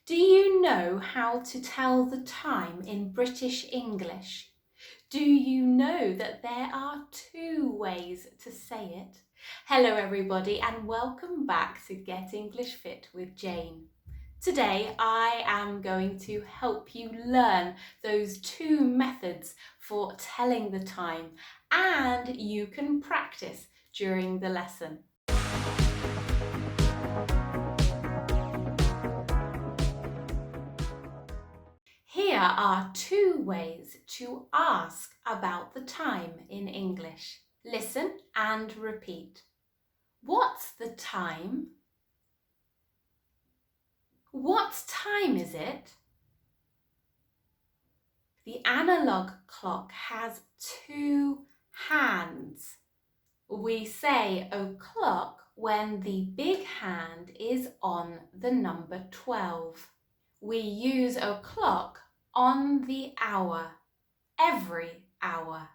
Do you know how to tell the time in British English? Do you know that there are two ways to say it? Hello everybody and welcome back to Get English Fit with Jane. Today I am going to help you learn those two methods for telling the time, and you can practice during the lesson. Here are two ways to ask about the time in English. Listen and repeat. What's the time? What time is it? The analog clock has two hands. We say o'clock when the big hand is on the number 12. We use o'clock on the hour, every hour.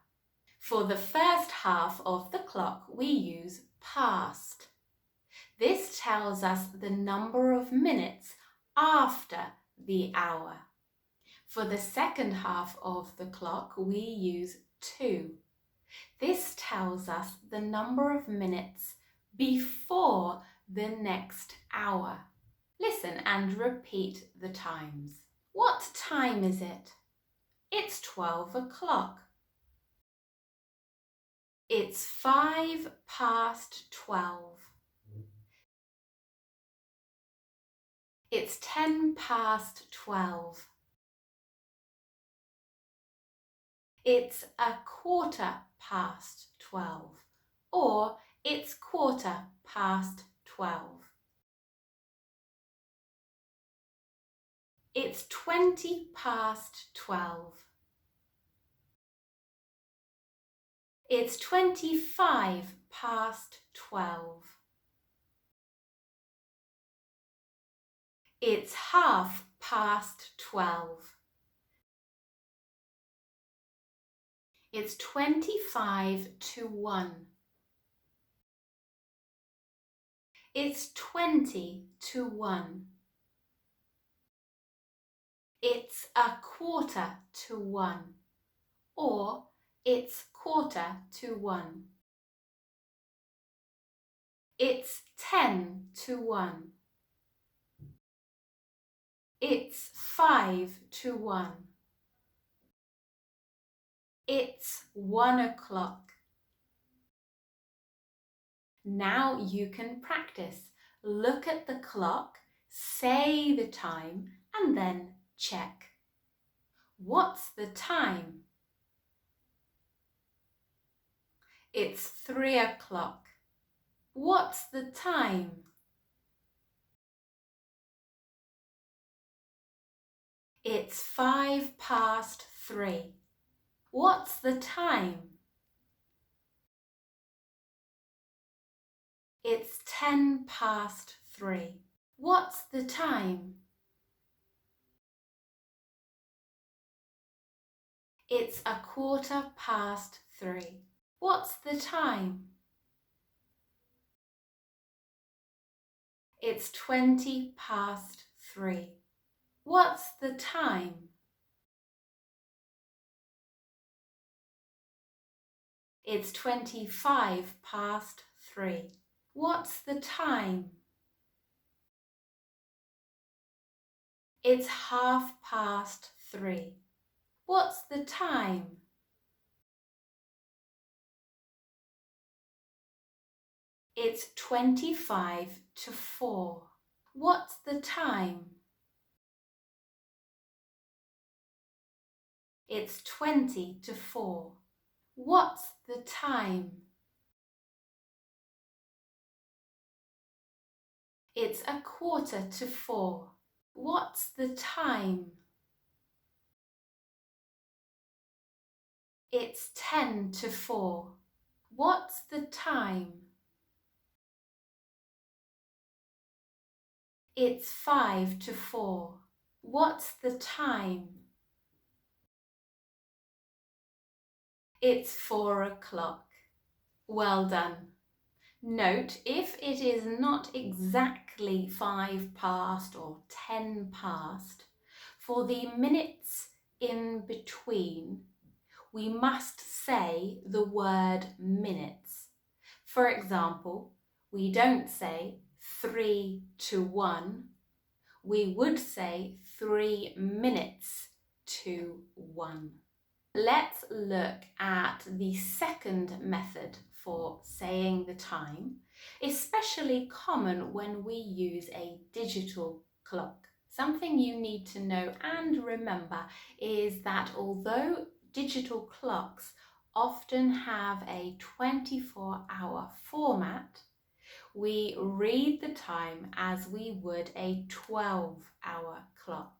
For the first half of the clock, we use past. This tells us the number of minutes after the hour. For the second half of the clock, we use to. This tells us the number of minutes before the next hour. Listen and repeat the times. What time is it? It's 12 o'clock. It's 5 past 12. It's 10 past 12. It's a quarter past 12, or it's quarter past 12. It's 20 past 12. It's 25 past 12. It's half past 12. It's 25 to 1. It's 20 to 1. It's a quarter to 1, or it's quarter to 1. It's 10 to 1. It's 5 to 1. It's 1 o'clock. Now you can practice. Look at the clock, say the time, and then check. What's the time? It's 3 o'clock. What's the time? It's 5 past 3. What's the time? It's 10 past 3. What's the time? It's a quarter past 3. What's the time? It's 20 past 3. What's the time? It's 25 past 3. What's the time? It's half past 3. What's the time? It's 25 to 4. What's the time? It's 20 to 4. What's the time? It's a quarter to 4. What's the time? It's 10 to 4. What's the time? It's 5 to 4. What's the time? It's 4 o'clock. Well done. Note, if it is not exactly 5 past or 10 past, for the minutes in between, we must say the word minutes. For example, we don't say 3 to 1. We would say 3 minutes to 1. Let's look at the second method for saying the time, especially common when we use a digital clock. Something you need to know and remember is that although digital clocks often have a 24-hour format, we read the time as we would a 12-hour clock.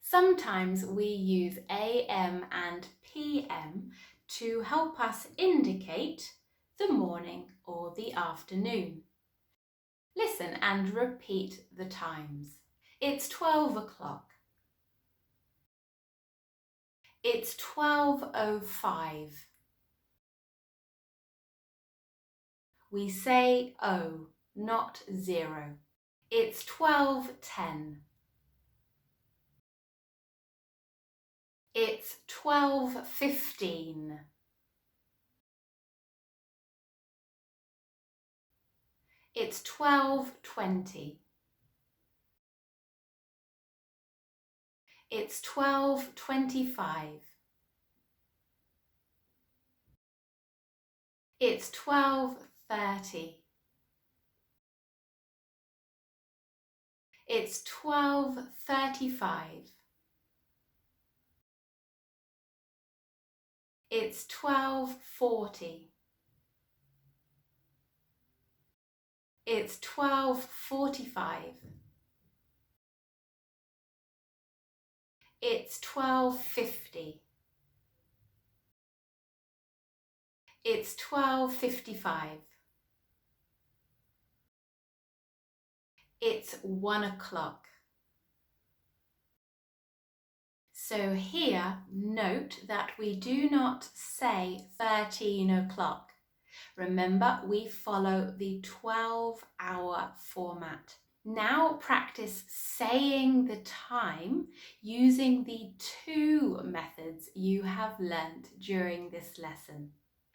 Sometimes we use AM and PM to help us indicate the morning or the afternoon. Listen and repeat the times. It's 12 o'clock. It's 12:05. We say O, not 0. It's 12:10. It's 12:15. It's 12:20. It's 12:25. It's 12:30. It's 12:35. It's 12:40. It's 12:45. It's 12:50. It's 12:55. It's 1 o'clock. So here, note that we do not say 13 o'clock. Remember, we follow the 12-hour format. Now practice saying the time using the 2 methods you have learnt during this lesson.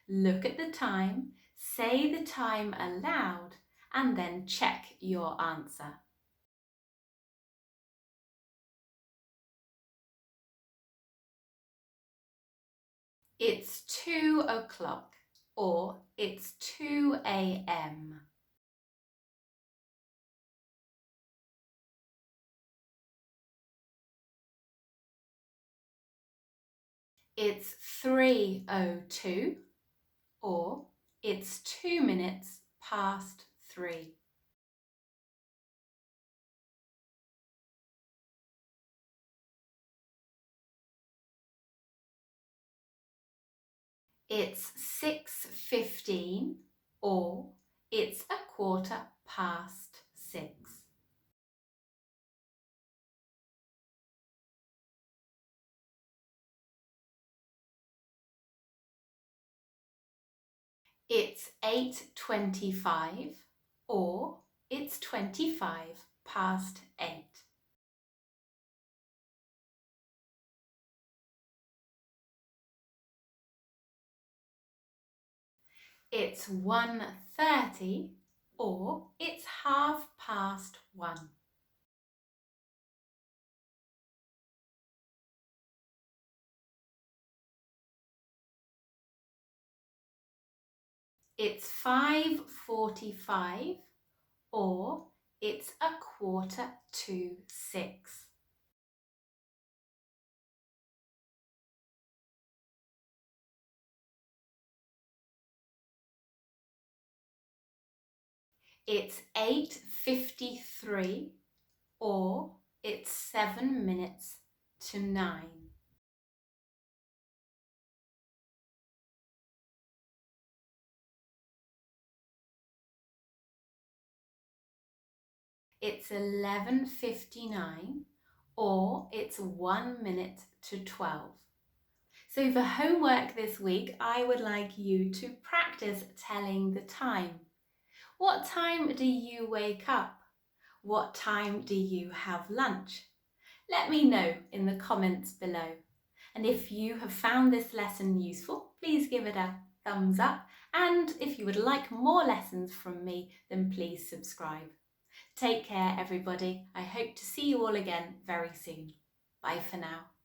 Look at the time, say the time aloud, and then check your answer. It's 2 o'clock or it's 2 a.m. It's 3:02 or it's 2 minutes past 3. It's 6:15 or it's 6:15. It's 8:25 or it's 25 past 8. It's 1:30 or it's 1:30. It's 5:45 or it's 6:15. It's 8:53 or it's 7 minutes to 9. It's 11:59 or it's 1 minute to 12. So for homework this week, I would like you to practice telling the time. What time do you wake up? What time do you have lunch? Let me know in the comments below. And if you have found this lesson useful, please give it a thumbs up. And if you would like more lessons from me, then please subscribe. Take care, everybody. I hope to see you all again very soon. Bye for now.